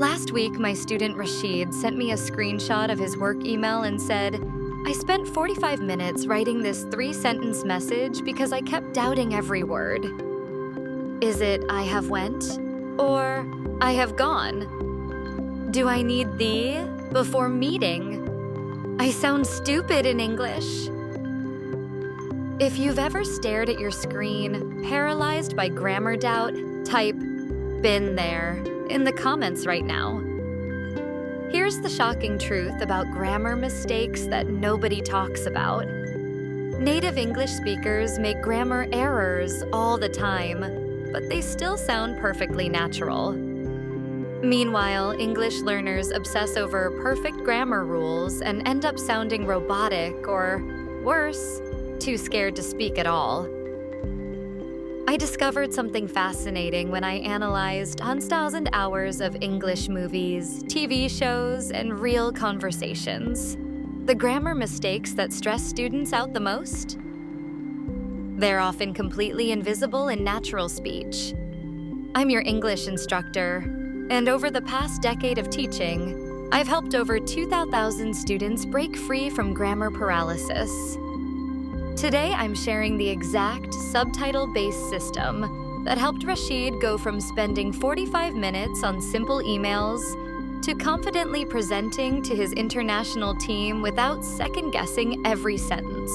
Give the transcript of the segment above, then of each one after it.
Last week, my student Rashid sent me a screenshot of his work email and said, I spent 45 minutes writing this 3-sentence message because I kept doubting every word. Is it I have went or I have gone? Do I need thee before meeting? I sound stupid in English. If you've ever stared at your screen, paralyzed by grammar doubt, type "been there" in the comments right now. Here's the shocking truth about grammar mistakes that nobody talks about. Native English speakers make grammar errors all the time, but they still sound perfectly natural. Meanwhile, English learners obsess over perfect grammar rules and end up sounding robotic or, worse, too scared to speak at all. I discovered something fascinating when I analyzed 1,000 hours of English movies, TV shows, and real conversations. The grammar mistakes that stress students out the most? They're often completely invisible in natural speech. I'm your English instructor, and over the past decade of teaching, I've helped over 2,000 students break free from grammar paralysis. Today, I'm sharing the exact subtitle-based system that helped Rashid go from spending 45 minutes on simple emails to confidently presenting to his international team without second-guessing every sentence.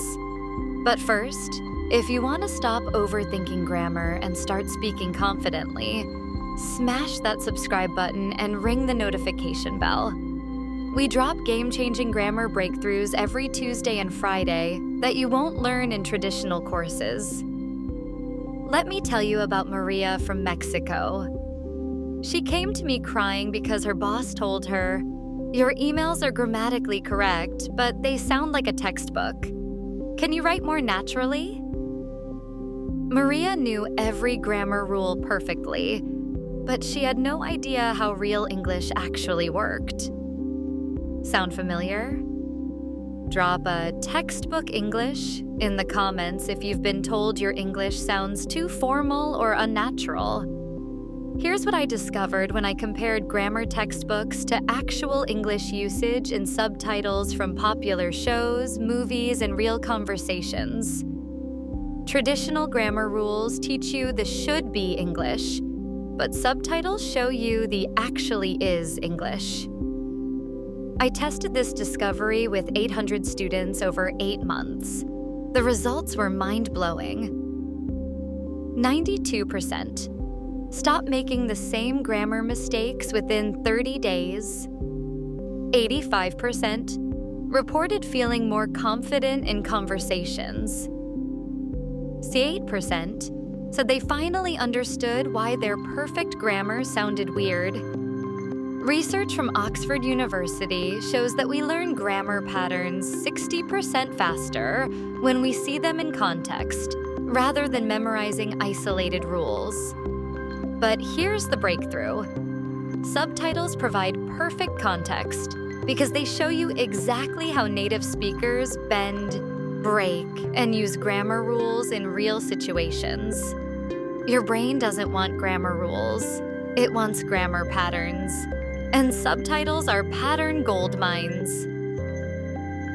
But first, if you want to stop overthinking grammar and start speaking confidently, smash that subscribe button and ring the notification bell. We drop game-changing grammar breakthroughs every Tuesday and Friday that you won't learn in traditional courses. Let me tell you about Maria from Mexico. She came to me crying because her boss told her, "Your emails are grammatically correct, but they sound like a textbook. Can you write more naturally?" Maria knew every grammar rule perfectly, but she had no idea how real English actually worked. Sound familiar? Drop a textbook English in the comments if you've been told your English sounds too formal or unnatural. Here's what I discovered when I compared grammar textbooks to actual English usage in subtitles from popular shows, movies, and real conversations. Traditional grammar rules teach you the should be English, but subtitles show you the actually is English. I tested this discovery with 800 students over 8 months. The results were mind-blowing. 92% stopped making the same grammar mistakes within 30 days. 85% reported feeling more confident in conversations. 8% said they finally understood why their perfect grammar sounded weird. Research from Oxford University shows that we learn grammar patterns 60% faster when we see them in context, rather than memorizing isolated rules. But here's the breakthrough. Subtitles provide perfect context because they show you exactly how native speakers bend, break, and use grammar rules in real situations. Your brain doesn't want grammar rules. It wants grammar patterns. And subtitles are pattern gold mines.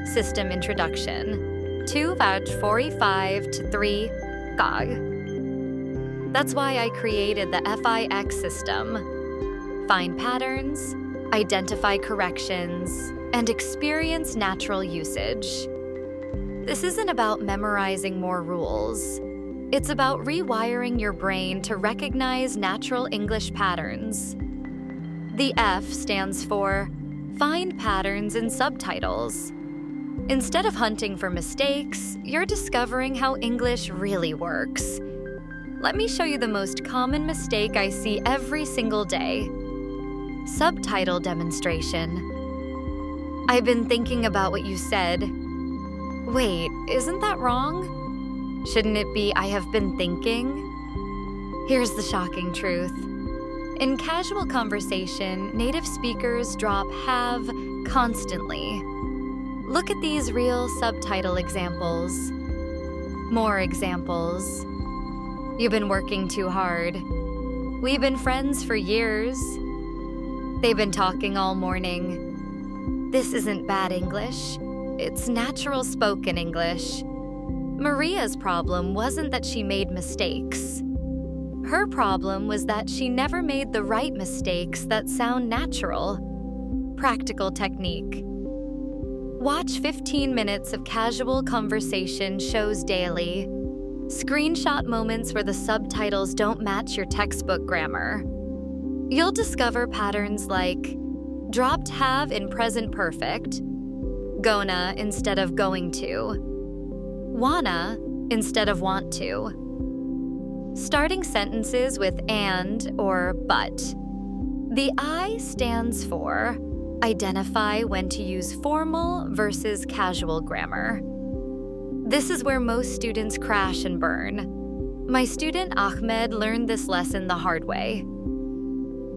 System introduction. 2:45 to 3 GOG. That's why I created the FIX system. Find patterns, identify corrections, and experience natural usage. This isn't about memorizing more rules. It's about rewiring your brain to recognize natural English patterns. The F stands for Find Patterns in Subtitles. Instead of hunting for mistakes, you're discovering how English really works. Let me show you the most common mistake I see every single day. Subtitle demonstration. I've been thinking about what you said. Wait, isn't that wrong? Shouldn't it be I have been thinking? Here's the shocking truth. In casual conversation, native speakers drop have constantly. Look at these real subtitle examples. More examples. You've been working too hard. We've been friends for years. They've been talking all morning. This isn't bad English. It's natural spoken English. Maria's problem wasn't that she made mistakes. Her problem was that she never made the right mistakes that sound natural. Practical technique. Watch 15 minutes of casual conversation shows daily. Screenshot moments where the subtitles don't match your textbook grammar. You'll discover patterns like dropped have in present perfect, gonna instead of going to, wanna instead of want to. Starting sentences with and or but. The I stands for identify when to use formal versus casual grammar. This is where most students crash and burn. My student Ahmed learned this lesson the hard way.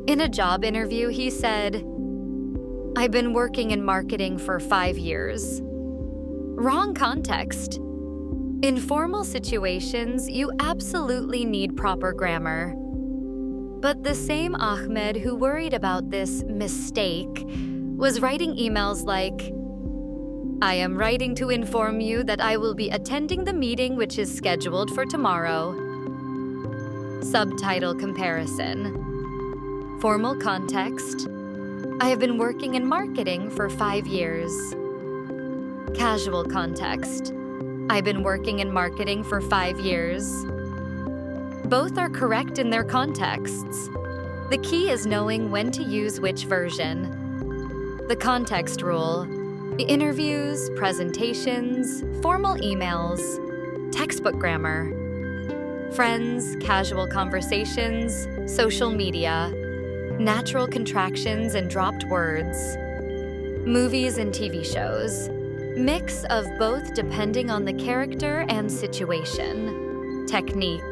In a job interview, he said, "I've been working in marketing for 5 years." Wrong context. In formal situations, you absolutely need proper grammar. But the same Ahmed who worried about this mistake was writing emails like, "I am writing to inform you that I will be attending the meeting which is scheduled for tomorrow." Subtitle comparison. Formal context. I have been working in marketing for 5 years. Casual context. I've been working in marketing for 5 years. Both are correct in their contexts. The key is knowing when to use which version. The context rule. The interviews, presentations, formal emails, textbook grammar. Friends, casual conversations, social media, natural contractions and dropped words. Movies and TV shows. Mix of both depending on the character and situation. Technique.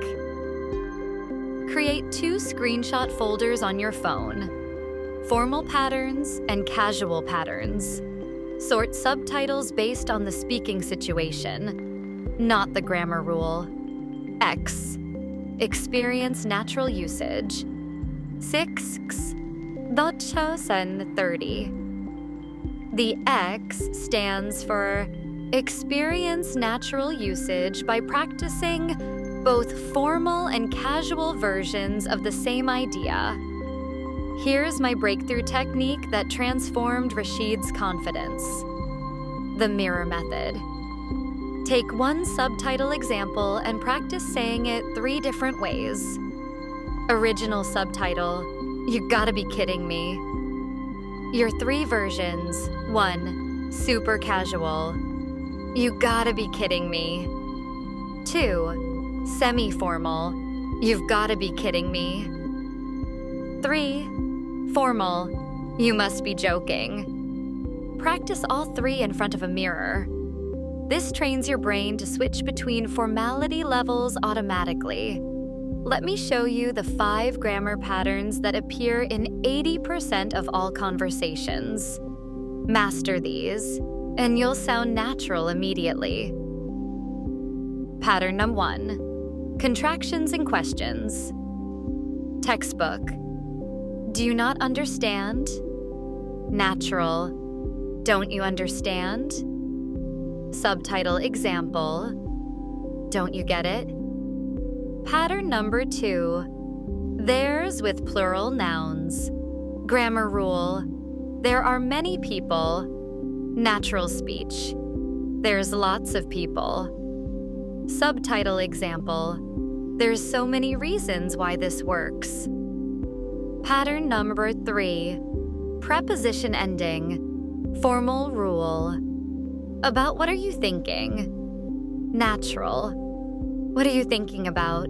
Create 2 screenshot folders on your phone. Formal patterns and casual patterns. Sort subtitles based on the speaking situation, not the grammar rule. X. Experience natural usage. 6 2030. The X stands for experience natural usage by practicing both formal and casual versions of the same idea. Here's my breakthrough technique that transformed Rashid's confidence. The mirror method. Take one subtitle example and practice saying it 3 different ways. Original subtitle, "You gotta be kidding me." Your 3 versions. 1. Super casual. "You gotta be kidding me." 2. Semi-formal. "You've gotta be kidding me." 3. Formal. "You must be joking." Practice all 3 in front of a mirror. This trains your brain to switch between formality levels automatically. Let me show you the 5 grammar patterns that appear in 80% of all conversations. Master these, and you'll sound natural immediately. Pattern number 1. Contractions and questions. Textbook. Do you not understand? Natural. Don't you understand? Subtitle example. Don't you get it? Pattern number 2. Theirs with plural nouns. Grammar rule. There are many people. Natural speech. There's lots of people. Subtitle example. There's so many reasons why this works. Pattern number 3. Preposition ending. Formal rule. About what are you thinking? Natural. What are you thinking about?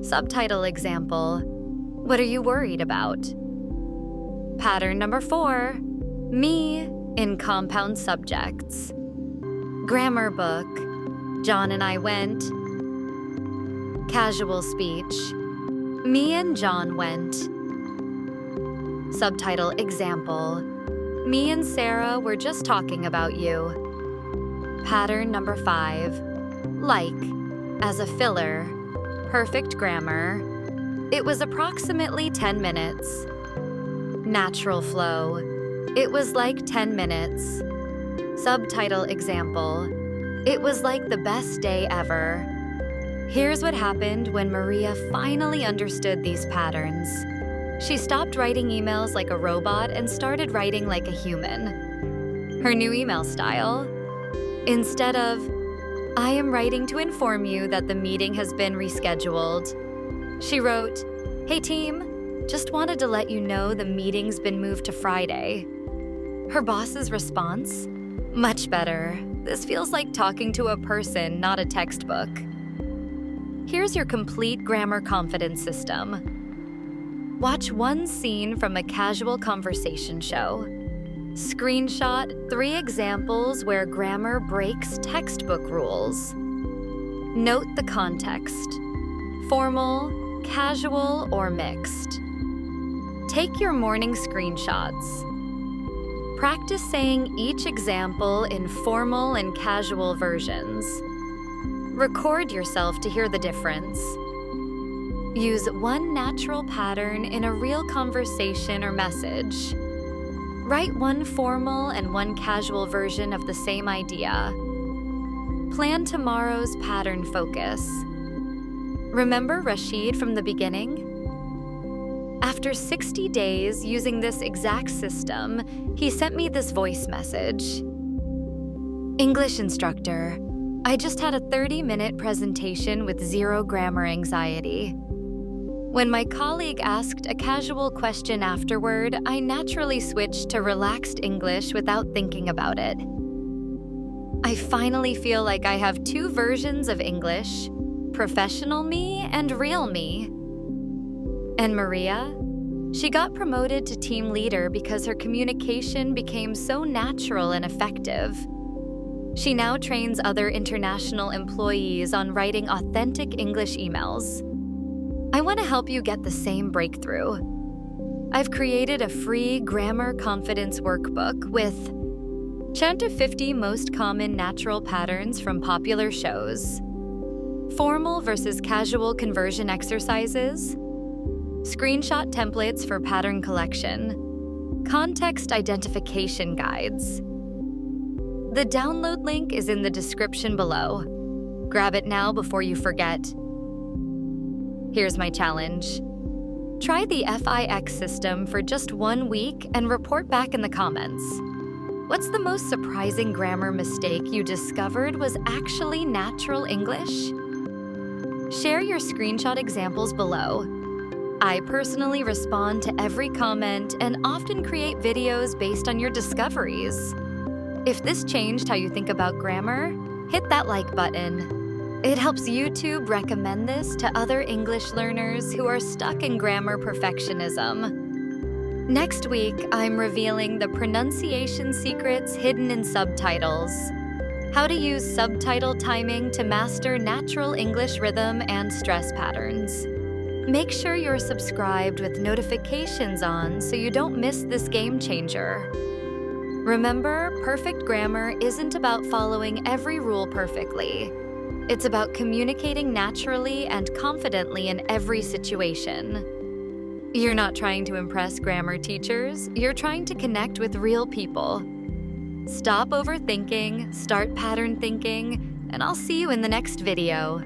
Subtitle example. What are you worried about? Pattern number 4. Me in compound subjects. Grammar book. John and I went. Casual speech. Me and John went. Subtitle example. Me and Sarah were just talking about you. Pattern number 5. Like. As a filler. Perfect grammar. It was approximately 10 minutes. Natural flow. It was like 10 minutes. Subtitle example. It was like the best day ever. Here's what happened when Maria finally understood these patterns. She stopped writing emails like a robot and started writing like a human. Her new email style? Instead of, "I am writing to inform you that the meeting has been rescheduled," she wrote, "Hey team, just wanted to let you know the meeting's been moved to Friday." Her boss's response? Much better. This feels like talking to a person, not a textbook. Here's your complete grammar confidence system. Watch one scene from a casual conversation show. Screenshot 3 examples where grammar breaks textbook rules. Note the context: formal, casual, or mixed. Take your morning screenshots. Practice saying each example in formal and casual versions. Record yourself to hear the difference. Use one natural pattern in a real conversation or message. Write one formal and one casual version of the same idea. Plan tomorrow's pattern focus. Remember Rashid from the beginning? After 60 days using this exact system, he sent me this voice message. "English instructor, I just had a 30-minute presentation with 0 grammar anxiety. When my colleague asked a casual question afterward, I naturally switched to relaxed English without thinking about it. I finally feel like I have 2 versions of English, professional me and real me." And Maria? She got promoted to team leader because her communication became so natural and effective. She now trains other international employees on writing authentic English emails. I want to help you get the same breakthrough. I've created a free grammar confidence workbook with 10 to 50 most common natural patterns from popular shows, formal versus casual conversion exercises, screenshot templates for pattern collection, context identification guides. The download link is in the description below. Grab it now before you forget. Here's my challenge. Try the FIX system for just 1 week and report back in the comments. What's the most surprising grammar mistake you discovered was actually natural English? Share your screenshot examples below. I personally respond to every comment and often create videos based on your discoveries. If this changed how you think about grammar, hit that like button. It helps YouTube recommend this to other English learners who are stuck in grammar perfectionism. Next week, I'm revealing the pronunciation secrets hidden in subtitles. How to use subtitle timing to master natural English rhythm and stress patterns. Make sure you're subscribed with notifications on so you don't miss this game changer. Remember, perfect grammar isn't about following every rule perfectly. It's about communicating naturally and confidently in every situation. You're not trying to impress grammar teachers, you're trying to connect with real people. Stop overthinking, start pattern thinking, and I'll see you in the next video.